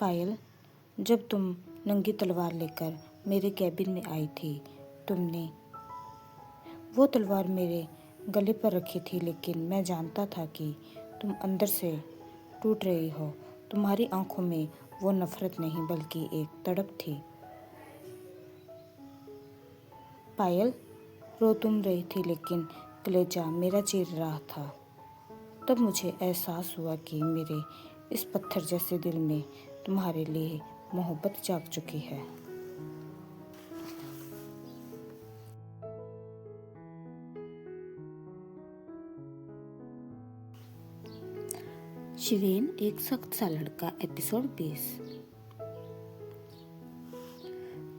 पायल, जब तुम नंगी तलवार लेकर मेरे कैबिन में आई थी, तुमने वो तलवार मेरे गले पर रखी थी, लेकिन मैं जानता था कि तुम अंदर से टूट रही हो। तुम्हारी आंखों में वो नफरत नहीं बल्कि एक तड़प थी। पायल, रो तुम रही थी लेकिन कलेजा मेरा चीर रहा था। तब मुझे एहसास हुआ कि मेरे इस पत्थर जैसे दिल में तुम्हारे लिए मोहब्बत जाग चुकी है। शिवेन एक सख्त सा लड़का, एपिसोड 20।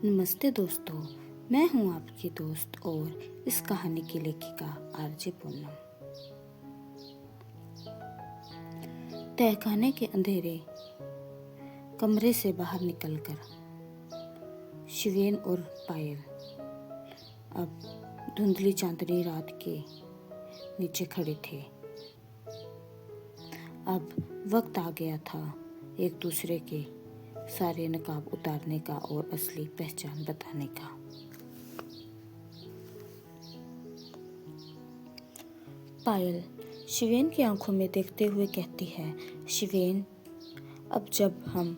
नमस्ते दोस्तों, मैं हूं आपकी दोस्त और इस कहानी की लेखिका आरजे पूनम। तहखाने के अंधेरे कमरे से बाहर निकलकर शिवेन और पायल अब धुंधली चांदनी रात के नीचे खड़े थे। अब वक्त आ गया था एक दूसरे के सारे नकाब उतारने का और असली पहचान बताने का। पायल शिवेन की आंखों में देखते हुए कहती है, शिवेन, अब जब हम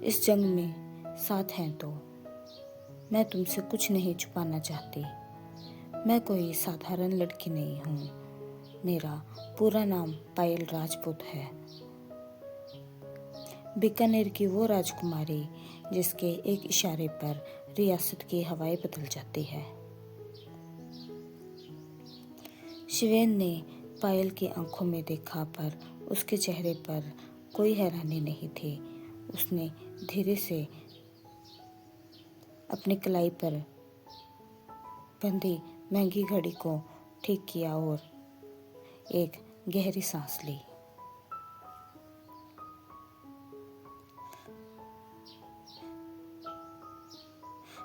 इस जंग में साथ हैं तो मैं तुमसे कुछ नहीं छुपाना चाहती। मैं कोई साधारण लड़की नहीं हूँ। मेरा पूरा नाम पायल राजपूत है। बीकानेर की वो राजकुमारी जिसके एक इशारे पर रियासत की हवाएं बदल जाती है। शिवेन ने पायल की आंखों में देखा, पर उसके चेहरे पर कोई हैरानी नहीं थी। उसने धीरे से अपनी कलाई पर बंधी महंगी घड़ी को ठीक किया और एक गहरी सांस ली।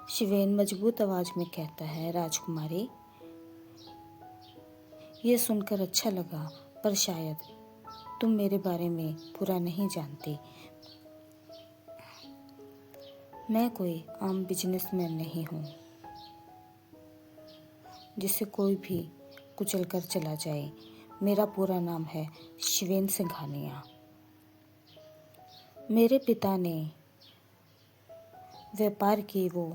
शिवेन मजबूत आवाज में कहता है, राजकुमारी, ये सुनकर अच्छा लगा, पर शायद तुम मेरे बारे में पूरा नहीं जानती। मैं कोई आम बिजनेसमैन नहीं हूँ जिसे कोई भी कुचल कर चला जाए। मेरा पूरा नाम है शिवेन सिंघानिया। मेरे पिता ने व्यापार की वो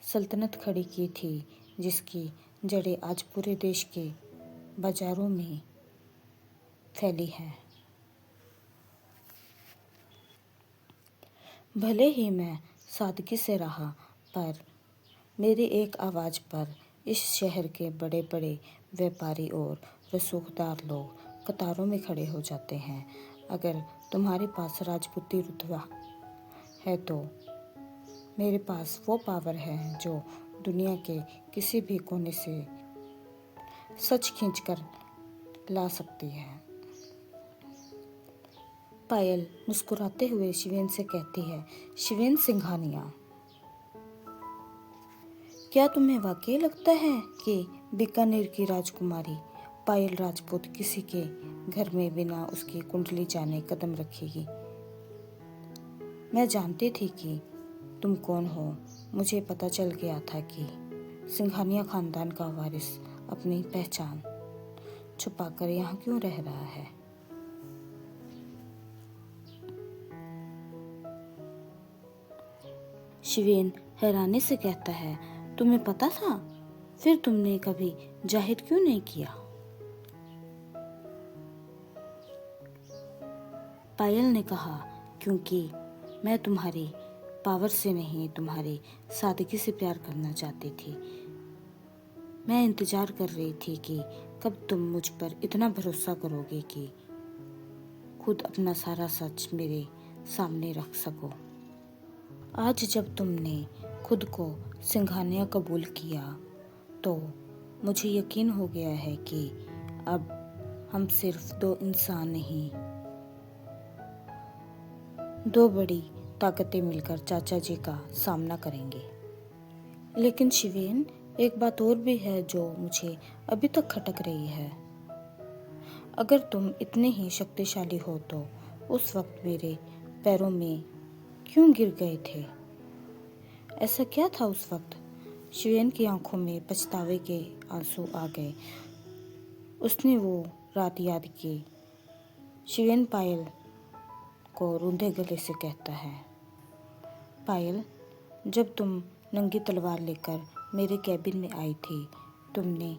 सल्तनत खड़ी की थी जिसकी जड़ें आज पूरे देश के बाजारों में फैली हैं। भले ही मैं सादगी से रहा, पर मेरी एक आवाज़ पर इस शहर के बड़े बड़े व्यापारी और रसूखदार लोग कतारों में खड़े हो जाते हैं। अगर तुम्हारे पास राजपूती रुतबा है तो मेरे पास वो पावर है जो दुनिया के किसी भी कोने से सच खींच कर ला सकती है। पायल मुस्कुराते हुए शिवेन से कहती है, शिवेन सिंघानिया, क्या तुम्हें वाकई लगता है कि बीकानेर की राजकुमारी पायल राजपूत किसी के घर में बिना उसकी कुंडली जाने कदम रखेगी? मैं जानती थी कि तुम कौन हो। मुझे पता चल गया था कि सिंघानिया खानदान का वारिस अपनी पहचान छुपाकर यहाँ क्यों रह रहा है। शिवेन हैरानी से कहता है, तुम्हें पता था? फिर तुमने कभी जाहिर क्यों नहीं किया? पायल ने कहा, क्योंकि मैं तुम्हारी पावर से नहीं, तुम्हारी सादगी से प्यार करना चाहती थी। मैं इंतजार कर रही थी कि कब तुम मुझ पर इतना भरोसा करोगे कि खुद अपना सारा सच मेरे सामने रख सको। आज जब तुमने खुद को सिंघानिया कबूल किया तो मुझे यकीन हो गया है कि अब हम सिर्फ दो इंसान नहीं, दो बड़ी ताकतें मिलकर चाचा जी का सामना करेंगे। लेकिन शिवेन, एक बात और भी है जो मुझे अभी तक खटक रही है। अगर तुम इतने ही शक्तिशाली हो तो उस वक्त मेरे पैरों में क्यों गिर गए थे? ऐसा क्या था उस वक्त? शिवेन की आंखों में पछतावे के आंसू आ गए। उसने वो रात याद की। शिवेन पायल को रूंधे गले से कहता है, पायल, जब तुम नंगी तलवार लेकर मेरे कैबिन में आई थी, तुमने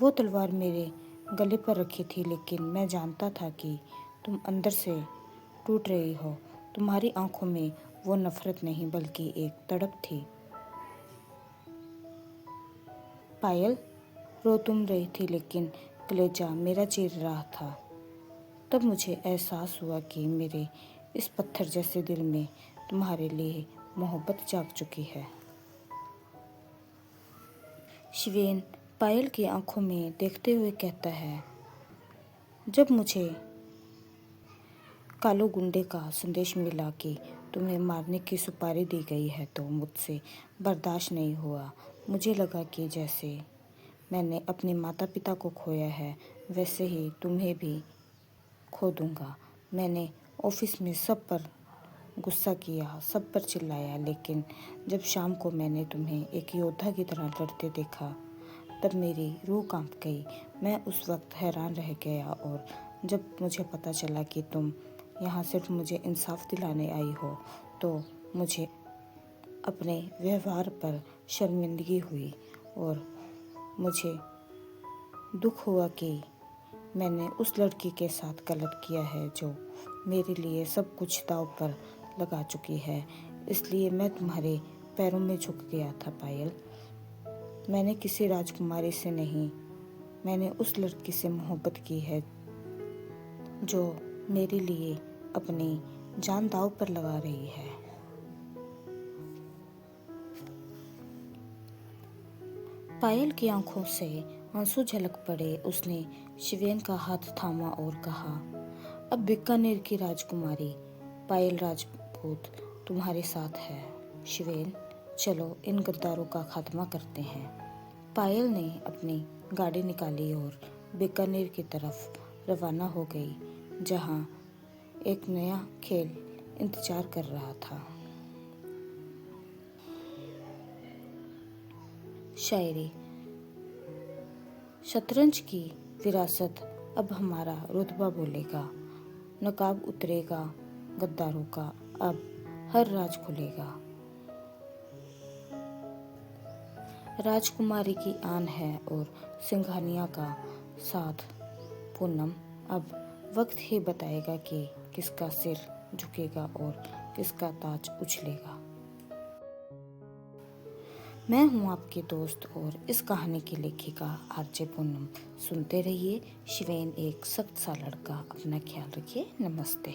वो तलवार मेरे गले पर रखी थी, लेकिन मैं जानता था कि तुम अंदर से टूट रही हो। तुम्हारी आंखों में वो नफरत नहीं बल्कि एक तड़प थी। पायल, रो तुम रही थी लेकिन कलेजा मेरा चीर रहा था। तब मुझे एहसास हुआ कि मेरे इस पत्थर जैसे दिल में तुम्हारे लिए मोहब्बत जाग चुकी है। शिवेन पायल की आंखों में देखते हुए कहता है, जब मुझे कालो गुंडे का संदेश मिला कि तुम्हें मारने की सुपारी दी गई है तो मुझसे बर्दाश्त नहीं हुआ। मुझे लगा कि जैसे मैंने अपने माता पिता को खोया है, वैसे ही तुम्हें भी खो दूंगा। मैंने ऑफिस में सब पर गुस्सा किया, सब पर चिल्लाया, लेकिन जब शाम को मैंने तुम्हें एक योद्धा की तरह लड़ते देखा, तब मेरी रूह कांप गई। मैं उस वक्त हैरान रह गया और जब मुझे पता चला कि तुम यहाँ सिर्फ मुझे इंसाफ दिलाने आई हो, तो मुझे अपने व्यवहार पर शर्मिंदगी हुई और मुझे दुख हुआ कि मैंने उस लड़की के साथ गलत किया है जो मेरे लिए सब कुछ दांव पर लगा चुकी है। इसलिए मैं तुम्हारे पैरों में झुक गया था पायल। मैंने किसी राजकुमारी से नहीं, मैंने उस लड़की से मोहब्बत की है जो मेरे लिए अपनी जान दांव पर लगा रही है। पायल की आंखों से आंसू झलक पड़े। उसने शिवेन का हाथ थामा और कहा, अब बीकानेर की राजकुमारी पायल राजपूत तुम्हारे साथ है। शिवेन, चलो इन गद्दारों का खात्मा करते हैं। पायल ने अपनी गाड़ी निकाली और बीकानेर की तरफ रवाना हो गई, जहां एक नया खेल इंतजार कर रहा था। शायरी। शतरंज की विरासत अब हमारा रुतबा बोलेगा, नकाब उतरेगा गद्दारों का, अब हर राज खुलेगा। राजकुमारी की आन है और सिंघानिया का साथ पूनम। अब वक्त ही बताएगा कि किसका सिर झुकेगा और किसका ताज उछलेगा। मैं हूँ आपकी दोस्त और इस कहानी की लेखिका आरजे पूनम। सुनते रहिए शिवेन एक सख्त सा लड़का। अपना ख्याल रखिए। नमस्ते।